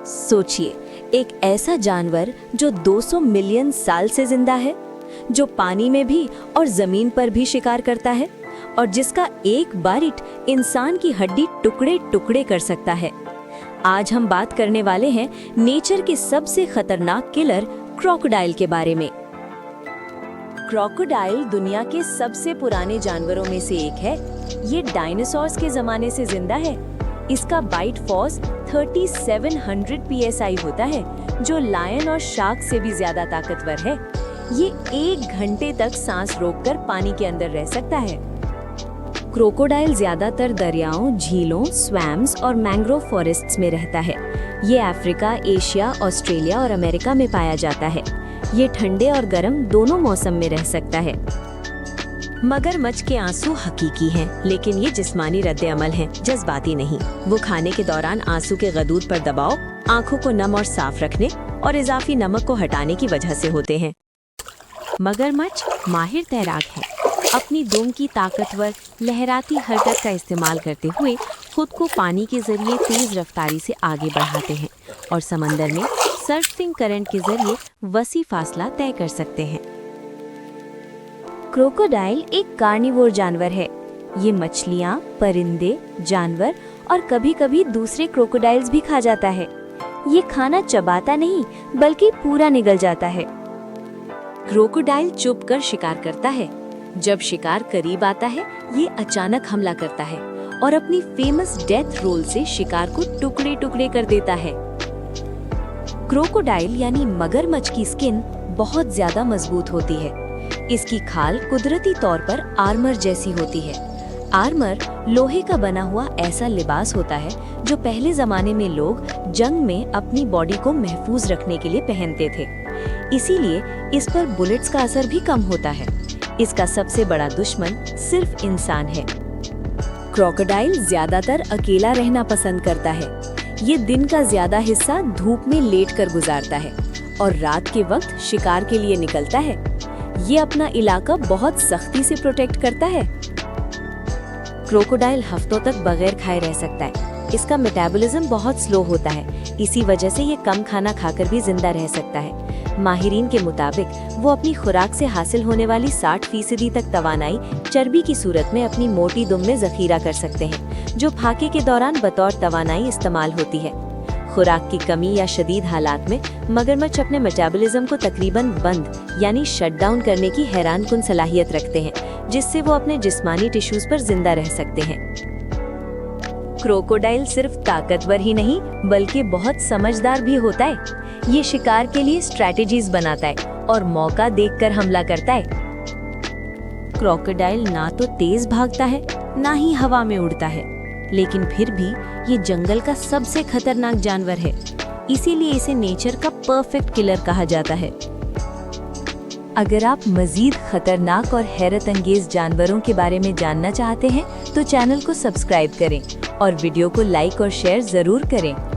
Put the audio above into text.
सोचिए, एक ऐसा जानवर जो 200 मिलियन साल से जिंदा है, जो पानी में भी और जमीन पर भी शिकार करता है और जिसका एक बाइट इंसान की हड्डी टुकड़े टुकड़े कर सकता है। आज हम बात करने वाले हैं नेचर के सबसे खतरनाक किलर क्रोकोडाइल के बारे में। क्रोकोडाइल दुनिया के सबसे पुराने जानवरों में से एक है। ये डायनासोर्स के जमाने से जिंदा है। इसका बाइट फोर्स 3700 psi होता है, जो लायन और शार्क से भी ज्यादा ताकतवर है। ये 1 घंटे तक सांस रोककर पानी के अंदर रह सकता है। क्रोकोडाइल ज्यादातर दरियाओं, झीलों, स्वैम्स और मैंग्रोव फॉरेस्ट्स में रहता है। ये अफ्रीका, एशिया, ऑस्ट्रेलिया और अमेरिका में पाया जाता है। ये ठंडे और गर्म दोनों मौसम में रह सकता है। मगरमच्छ के आंसू हकीकी हैं, लेकिन ये जिस्मानी रद्द-ए-अमल हैं, जज्बाती नहीं। वो खाने के दौरान आंसू के गदूद पर दबाव, आंखों को नम और साफ रखने और इजाफी नमक को हटाने की वजह से होते हैं। मगरमच्छ माहिर तैराक है। अपनी दुम की ताकतवर लहराती हरकत का इस्तेमाल करते हुए खुद को पानी के जरिए तेज रफ्तारी से आगे बढ़ाते हैं और समंदर में सर्फिंग करंट के जरिए वसी फासला तय कर सकते हैं। क्रोकोडाइल एक कार्निवोर जानवर है। ये मछलियाँ, परिंदे, जानवर और कभी-कभी दूसरे क्रोकोडाइल्स भी खा जाता है। ये खाना चबाता नहीं, बल्कि पूरा निगल जाता है। क्रोकोडाइल चुप कर शिकार करता है। जब शिकार करीब आता है, ये अचानक हमला करता है और अपनी फेमस डेथ रोल से शिकार को टुकड़े टुकड़े कर देता है। क्रोकोडाइल यानी मगरमच्छ की स्किन बहुत ज्यादा मजबूत होती है। इसकी खाल कुदरती तौर पर आर्मर जैसी होती है। आर्मर लोहे का बना हुआ ऐसा लिबास होता है जो पहले जमाने में लोग जंग में अपनी बॉडी को महफूज रखने के लिए पहनते थे। इसीलिए इस पर बुलेट्स का असर भी कम होता है। इसका सबसे बड़ा दुश्मन सिर्फ इंसान है। क्रोकोडाइल ज्यादातर अकेला रहना पसंद करता है। ये दिन का ज्यादा हिस्सा धूप में लेटकर गुजारता है और रात के वक्त शिकार के लिए निकलता है। ये अपना इलाका बहुत सख्ती से प्रोटेक्ट करता है। क्रोकोडाइल हफ्तों तक बगैर खाए रह सकता है। इसका मेटाबॉलिज्म बहुत स्लो होता है, इसी वजह से ये कम खाना खाकर भी जिंदा रह सकता है। माहिरीन के मुताबिक वो अपनी खुराक से हासिल होने वाली 60% तक तवानाई चर्बी की सूरत में अपनी मोटी दुम में जखीरा कर सकते हैं, जो फाके के दौरान बतौर तवानाई इस्तेमाल होती है। खुराक की कमी या शदीद हालात में मगरमच्छ अपने मेटाबॉलिज्म को तकरीबन बंद यानी शट डाउन करने की हैरानकुन सलाहियत रखते हैं, जिससे वो अपने जिस्मानी टिश्यूज पर जिंदा रह सकते हैं। क्रोकोडाइल सिर्फ ताकतवर ही नहीं, बल्कि बहुत समझदार भी होता है। ये शिकार के लिए स्ट्रैटेजीज बनाता है और मौका देखकर हमला करता है। क्रोकोडाइल ना तो तेज भागता है, ना ही हवा में उड़ता है, लेकिन फिर भी ये जंगल का सबसे खतरनाक जानवर है। इसीलिए इसे नेचर का परफेक्ट किलर कहा जाता है। अगर आप मजीद खतरनाक और हैरत अंगेज जानवरों के बारे में जानना चाहते हैं, तो चैनल को सब्सक्राइब करें और वीडियो को लाइक और शेयर जरूर करें।